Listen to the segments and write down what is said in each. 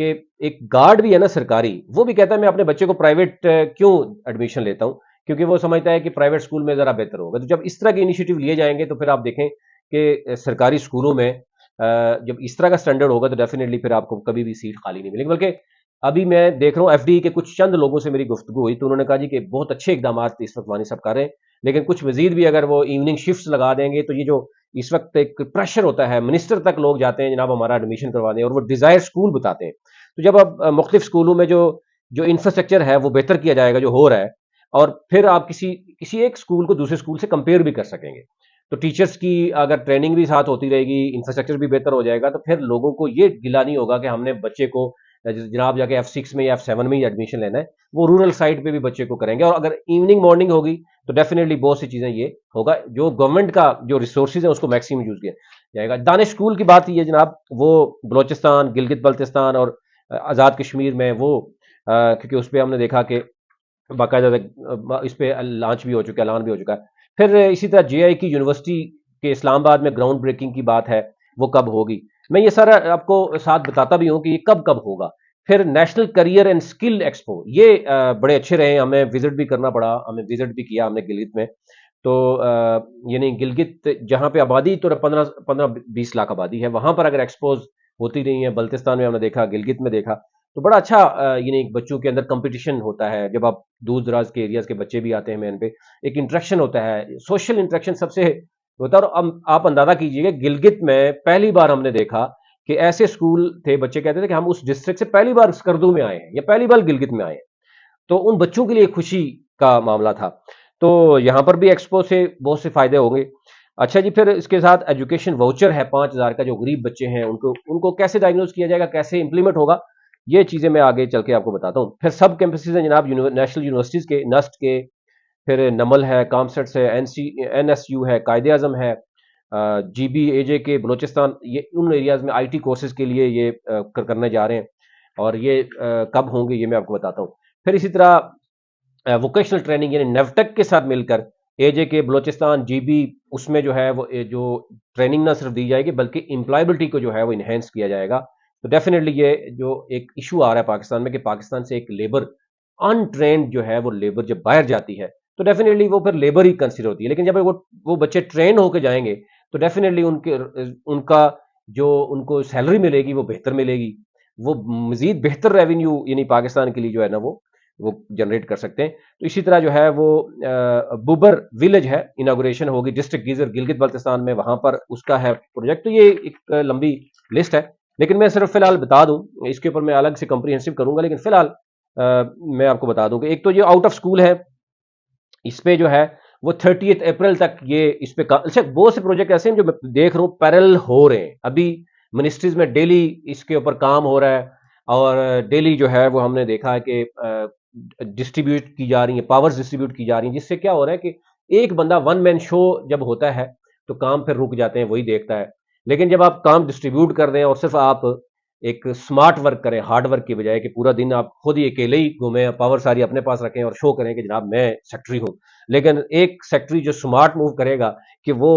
کہ ایک گارڈ بھی ہے نا سرکاری، وہ بھی کہتا ہے میں اپنے بچے کو پرائیویٹ کیوں ایڈمیشن لیتا ہوں، کیونکہ وہ سمجھتا ہے کہ پرائیویٹ اسکول میں ذرا بہتر ہوگا. تو جب اس طرح کے انیشیٹو لیے جائیں گے تو پھر آپ دیکھیں کہ سرکاری اسکولوں میں جب اس طرح کا اسٹینڈرڈ ہوگا تو ڈیفینیٹلی پھر آپ کو کبھی بھی سیٹ خالی نہیں ملے گی. بلکہ ابھی میں دیکھ رہا ہوں ایف ڈی کے کچھ چند لوگوں سے میری گفتگو ہوئی تو انہوں نے کہا جی کہ بہت اچھے اقدامات اس وقت وانی صاحب کر رہے ہیں، لیکن کچھ مزید بھی اگر وہ ایوننگ شفٹس لگا دیں گے تو یہ جو اس وقت ایک پریشر ہوتا ہے، منسٹر تک لوگ جاتے ہیں جناب ہمارا ایڈمیشن کروا دیں، اور وہ ڈیزائر اسکول بتاتے ہیں. تو جب اب مختلف اسکولوں میں جو انفراسٹرکچر ہے وہ بہتر کیا جائے گا جو ہو رہا ہے، اور پھر آپ کسی ایک اسکول کو دوسرے اسکول سے کمپیئر بھی کر سکیں گے، تو ٹیچرز کی اگر ٹریننگ بھی ساتھ ہوتی رہے گی، انفراسٹرکچر بھی بہتر ہو جائے گا، تو پھر لوگوں کو یہ گلا نہیں ہوگا کہ ہم نے بچے کو جناب جا کے F6 میں یا F7 میں ہی ایڈمیشن لینا ہے، وہ رورل سائٹ پہ بھی بچے کو کریں گے. اور اگر ایوننگ مارننگ ہوگی تو ڈیفینیٹلی بہت سی چیزیں یہ ہوگا، جو گورنمنٹ کا جو ریسورسز ہیں اس کو میکسیمم یوز کیا جائے گا. دانش اسکول کی بات یہ جناب، وہ بلوچستان، گلگت بلتستان اور آزاد کشمیر میں وہ کیونکہ اس پہ ہم نے دیکھا کہ باقاعدہ اس پہ لانچ بھی ہو چکا ہے، اعلان بھی ہو چکا ہے. پھر اسی طرح جے آئی کی یونیورسٹی کے اسلام آباد میں گراؤنڈ بریکنگ کی بات ہے، وہ کب ہوگی؟ میں یہ سارا آپ کو ساتھ بتاتا بھی ہوں کہ یہ کب کب ہوگا. پھر national career and skill expo, یہ بڑے اچھے رہے، ہمیں وزٹ بھی کرنا پڑا، ہمیں وزٹ بھی کیا ہم نے گلگت میں. تو یعنی گلگت جہاں پہ آبادی تو 15-20 لاکھ آبادی ہے، وہاں پر اگر ایکسپوز ہوتی رہی ہیں، بلتستان میں ہم نے دیکھا، گلگت میں دیکھا، تو بڑا اچھا یعنی بچوں کے اندر کمپٹیشن ہوتا ہے. جب آپ دور دراز کے ایریاز کے بچے بھی آتے ہیں مین پہ، ایک انٹریکشن ہوتا ہے، سوشل انٹریکشن سب سے ہوتا ہے. اور آپ اندازہ کیجئے گا گلگت میں پہلی بار ہم نے دیکھا کہ ایسے اسکول تھے، بچے کہتے تھے کہ ہم اس ڈسٹرکٹ سے پہلی بار اسکردو میں آئے ہیں یا پہلی بار گلگت میں آئے ہیں. تو ان بچوں کے لیے خوشی کا معاملہ تھا. تو یہاں پر بھی ایکسپو سے بہت سے فائدے ہوں گے. اچھا جی، پھر اس کے ساتھ ایجوکیشن واؤچر ہے 5,000 کا، جو غریب بچے ہیں ان کو کیسے ڈائگنوز کیا جائے گا، کیسے امپلیمنٹ ہوگا، یہ چیزیں میں آگے چل کے آپ کو بتاتا ہوں. پھر سب کیمپسز ہیں جناب نیشنل یونیورسٹیز کے، نسٹ کے، پھر نمل ہے، کامسٹس ہے، این ایس یو ہے، قائد اعظم ہے، جی بی اے جے کے بلوچستان، یہ ان ایریاز میں آئی ٹی کورسز کے لیے یہ کرنے جا رہے ہیں، اور یہ کب ہوں گے یہ میں آپ کو بتاتا ہوں. پھر اسی طرح ووکیشنل ٹریننگ یعنی نیوٹیک کے ساتھ مل کر اے جے کے بلوچستان جی بی، اس میں جو ہے وہ جو ٹریننگ نہ صرف دی جائے گی بلکہ امپلائبلٹی کو جو ہے وہ انہینس کیا جائے گا. تو ڈیفینیٹلی یہ جو ایک ایشو آ رہا ہے پاکستان میں کہ پاکستان سے ایک لیبر ان ٹرینڈ جو ہے وہ لیبر جب باہر جاتی ہے تو ڈیفینیٹلی وہ پھر لیبر ہی کنسیڈر ہوتی ہے. لیکن جب وہ بچے ٹرین ہو کے جائیں گے تو ڈیفینیٹلی ان کا جو ان کو سیلری ملے گی وہ بہتر ملے گی، وہ مزید بہتر ریونیو یعنی پاکستان کے لیے جو ہے نا وہ جنریٹ کر سکتے ہیں. تو اسی طرح جو ہے وہ بوبر ولیج ہے، اناگوریشن ہوگی ڈسٹرکٹ گیزر گلگت بلتستان میں، وہاں پر اس کا ہے پروجیکٹ. تو یہ ایک لمبی لسٹ ہے، لیکن میں صرف فی الحال بتا دوں، اس کے اوپر میں الگ سے کمپریہنسو کروں گا، لیکن فی الحال میں آپ کو بتا دوں کہ ایک تو یہ آؤٹ آف اسکول ہے، اس پہ جو ہے وہ 30 اپریل تک یہ اس پہ اچھا بہت سے پروجیکٹ ایسے ہیں جو میں دیکھ رہا ہوں پیرل ہو رہے ہیں. ابھی منسٹریز میں ڈیلی اس کے اوپر کام ہو رہا ہے، اور ڈیلی جو ہے وہ ہم نے دیکھا ہے کہ ڈسٹریبیوٹ کی جا رہی ہیں، پاورز ڈسٹریبیوٹ کی جا رہی ہیں، جس سے کیا ہو رہا ہے کہ ایک بندہ ون مین شو جب ہوتا ہے تو کام پھر رک جاتے ہیں، وہی دیکھتا ہے. لیکن جب آپ کام ڈسٹریبیوٹ کر دیں اور صرف آپ ایک سمارٹ ورک کریں ہارڈ ورک کی بجائے کہ پورا دن آپ خود ہی اکیلے ہی گھومیں، پاور ساری اپنے پاس رکھیں اور شو کریں کہ جناب میں سیکٹری ہوں، لیکن ایک سیکٹری جو سمارٹ موو کرے گا کہ وہ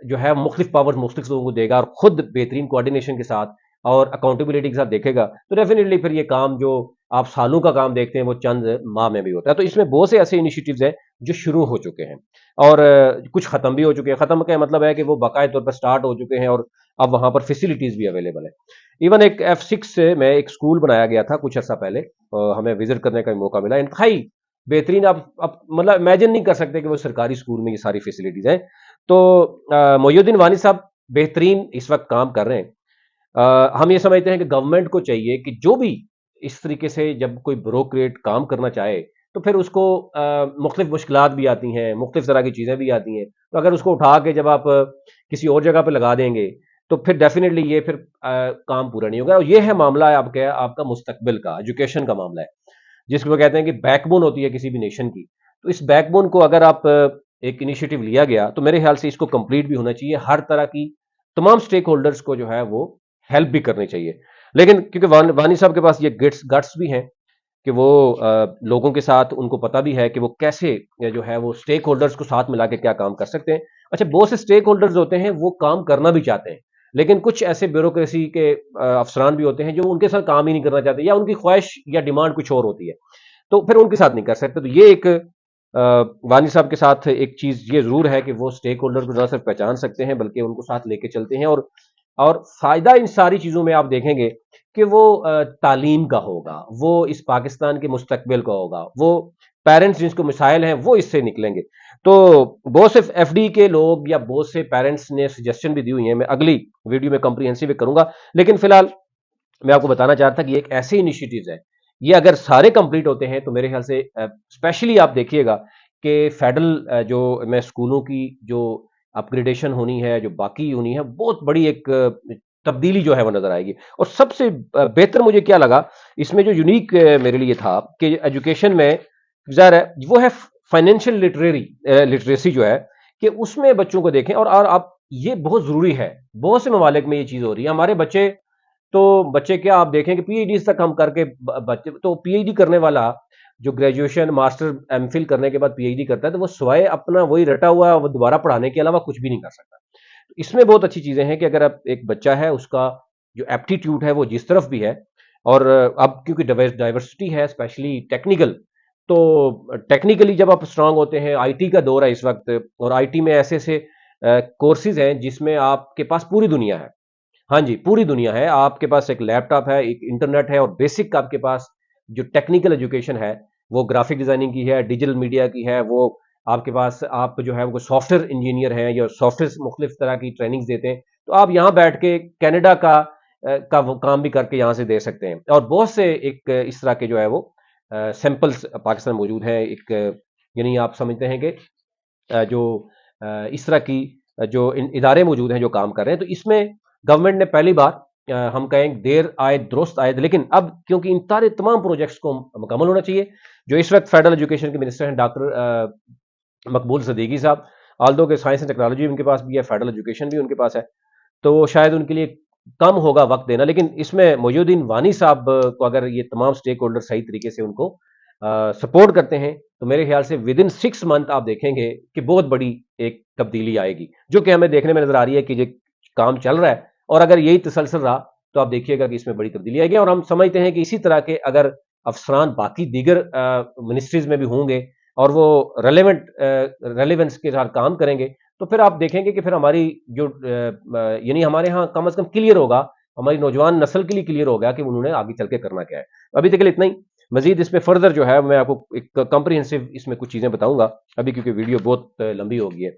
جو ہے مختلف پاور مختلف لوگوں کو دے گا اور خود بہترین کوآرڈینیشن کے ساتھ اور اکاؤنٹیبلٹی کے ساتھ دیکھے گا، تو ڈیفینیٹلی پھر یہ کام جو آپ سالوں کا کام دیکھتے ہیں وہ چند ماہ میں بھی ہوتا ہے. تو اس میں بہت سے ایسے انیشیٹوز ہیں جو شروع ہو چکے ہیں اور کچھ ختم بھی ہو چکے ہیں. ختم کا مطلب ہے کہ وہ باقاعدہ طور پر سٹارٹ ہو چکے ہیں اور اب وہاں پر فیسلٹیز بھی اویلیبل ہیں. ایون ایک F6 میں ایک اسکول بنایا گیا تھا کچھ عرصہ پہلے، ہمیں وزٹ کرنے کا موقع ملا، انتہائی بہترین. آپ مطلب امیجن نہیں کر سکتے کہ وہ سرکاری اسکول میں یہ ساری فیسلٹیز ہیں. تو محی الدین وانی صاحب بہترین اس وقت کام کر رہے ہیں. ہم یہ سمجھتے ہیں کہ گورنمنٹ کو چاہیے کہ جو بھی اس طریقے سے جب کوئی بروکریٹ کام کرنا چاہے تو پھر اس کو مختلف مشکلات بھی آتی ہیں، مختلف طرح کی چیزیں بھی آتی ہیں، تو اگر اس کو اٹھا کے جب آپ کسی اور جگہ پہ لگا دیں گے تو پھر ڈیفینیٹلی یہ پھر کام پورا نہیں ہوگا. اور یہ ہے معاملہ ہے آپ کا مستقبل کا، ایجوکیشن کا معاملہ ہے، جس کو وہ کہتے ہیں کہ بیک بون ہوتی ہے کسی بھی نیشن کی. تو اس بیک بون کو اگر آپ ایک انیشیٹو لیا گیا تو میرے خیال سے اس کو کمپلیٹ بھی ہونا چاہیے، ہر طرح کی تمام سٹیک ہولڈرز کو جو ہے وہ ہیلپ بھی کرنی چاہیے. لیکن کیونکہ وانی صاحب کے پاس یہ گٹس بھی ہیں کہ وہ لوگوں کے ساتھ ان کو پتہ بھی ہے کہ وہ کیسے جو ہے وہ سٹیک ہولڈرز کو ساتھ ملا کے کیا کام کر سکتے ہیں. اچھا بہت سے سٹیک ہولڈرز ہوتے ہیں وہ کام کرنا بھی چاہتے ہیں لیکن کچھ ایسے بیوروکریسی کے افسران بھی ہوتے ہیں جو ان کے ساتھ کام ہی نہیں کرنا چاہتے، یا ان کی خواہش یا ڈیمانڈ کچھ اور ہوتی ہے، تو پھر ان کے ساتھ نہیں کر سکتے. تو یہ ایک وانی صاحب کے ساتھ ایک چیز یہ ضرور ہے کہ وہ اسٹیک ہولڈر کو نہ صرف پہچان سکتے ہیں بلکہ ان کو ساتھ لے کے چلتے ہیں. اور فائدہ ان ساری چیزوں میں آپ دیکھیں گے کہ وہ تعلیم کا ہوگا، وہ اس پاکستان کے مستقبل کا ہوگا، وہ پیرنٹس جس کو مسائل ہیں وہ اس سے نکلیں گے. تو بہت سے ایف ڈی کے لوگ یا بہت سے پیرنٹس نے سجیشن بھی دی ہوئی ہیں، میں اگلی ویڈیو میں کمپریہنسو کروں گا. لیکن فی الحال میں آپ کو بتانا چاہتا تھا کہ یہ ایک ایسی انیشیٹوز ہے، یہ اگر سارے کمپلیٹ ہوتے ہیں تو میرے خیال سے اسپیشلی آپ دیکھیے گا کہ فیڈرل جو میں اسکولوں کی جو اپ گریڈیشن ہونی ہے، جو باقی ہونی ہے، بہت بڑی ایک تبدیلی جو ہے وہ نظر آئے گی. اور سب سے بہتر مجھے کیا لگا اس میں جو یونیک میرے لیے تھا کہ ایجوکیشن میں ظاہر ہے وہ ہے فائنینشیل لٹریسی جو ہے، کہ اس میں بچوں کو دیکھیں. اور آپ یہ بہت ضروری ہے، بہت سے ممالک میں یہ چیز ہو رہی ہے. ہمارے بچے کیا آپ دیکھیں کہ پی ایچ ڈی تک ہم کر کے بچے، تو پی ایچ ڈی کرنے والا جو گریجویشن ماسٹر ایم فل کرنے کے بعد پی ایچ ڈی کرتا ہے تو وہ سوائے اپنا وہی رٹا ہوا وہ دوبارہ پڑھانے کے علاوہ کچھ بھی نہیں کر سکتا. اس میں بہت اچھی چیزیں ہیں کہ اگر آپ ایک بچہ ہے اس کا جو ایپٹیٹیوڈ ہے وہ جس طرف بھی ہے، اور اب کیونکہ ڈائیورسٹی ہے اسپیشلی ٹیکنیکل، تو ٹیکنیکلی جب آپ اسٹرانگ ہوتے ہیں، آئی ٹی کا دور ہے اس وقت، اور آئی ٹی میں ایسے ایسے کورسز ہیں جس میں آپ کے پاس پوری دنیا ہے. ہاں جی، پوری دنیا ہے، آپ کے پاس ایک لیپ ٹاپ ہے، ایک انٹرنیٹ ہے، اور بیسک آپ کے پاس جو ٹیکنیکل ایجوکیشن ہے وہ گرافک ڈیزائننگ کی ہے، ڈیجیٹل میڈیا کی ہے، وہ آپ کے پاس آپ جو ہے وہ سافٹ ویئر انجینئر ہیں یا سافٹ ویئر مختلف طرح کی ٹریننگز دیتے ہیں. تو آپ یہاں بیٹھ کے کینیڈا کا وہ کام بھی کر کے یہاں سے دے سکتے ہیں. اور بہت سے ایک اس طرح کے جو ہے وہ سیمپلز پاکستان موجود ہیں. ایک یعنی آپ سمجھتے ہیں کہ جو اس طرح کی جو ادارے موجود ہیں جو کام کر رہے ہیں. تو اس میں گورنمنٹ نے پہلی بار ہم کہیں دیر آئے درست آئے، لیکن اب کیونکہ ان تمام پروجیکٹس کو مکمل ہونا چاہیے. جو اس وقت فیڈرل ایجوکیشن کے منسٹر ہیں ڈاکٹر مقبول صدیقی صاحب، آلدو کے سائنس اینڈ ٹیکنالوجی ان کے پاس بھی ہے، فیڈرل ایجوکیشن بھی ان کے پاس ہے، تو شاید ان کے لیے کم ہوگا وقت دینا. لیکن اس میں محی الدین وانی صاحب کو اگر یہ تمام سٹیک ہولڈر صحیح طریقے سے ان کو سپورٹ کرتے ہیں تو میرے خیال سے ود ان 6 منتھ آپ دیکھیں گے کہ بہت بڑی ایک تبدیلی آئے گی، جو کہ ہمیں دیکھنے میں نظر آ رہی ہے کہ یہ کام چل رہا ہے. اور اگر یہی تسلسل رہا تو آپ دیکھیے گا کہ اس میں بڑی تبدیلی آئے گی. اور ہم سمجھتے ہیں کہ اسی طرح کے اگر افسران باقی دیگر منسٹریز میں بھی ہوں گے اور وہ ریلیونس کے ساتھ کام کریں گے، تو پھر آپ دیکھیں گے کہ پھر ہماری جو یعنی ہمارے ہاں کم از کم کلیئر ہوگا، ہماری نوجوان نسل کے لیے کلیئر ہوگا کہ انہوں نے آگے چل کے کرنا کیا ہے. ابھی تک کے لیے اتنا ہی. مزید اس میں فردر جو ہے میں آپ کو ایک کمپریہنسو اس میں کچھ چیزیں بتاؤں گا ابھی، کیونکہ ویڈیو بہت لمبی ہو گئی ہے.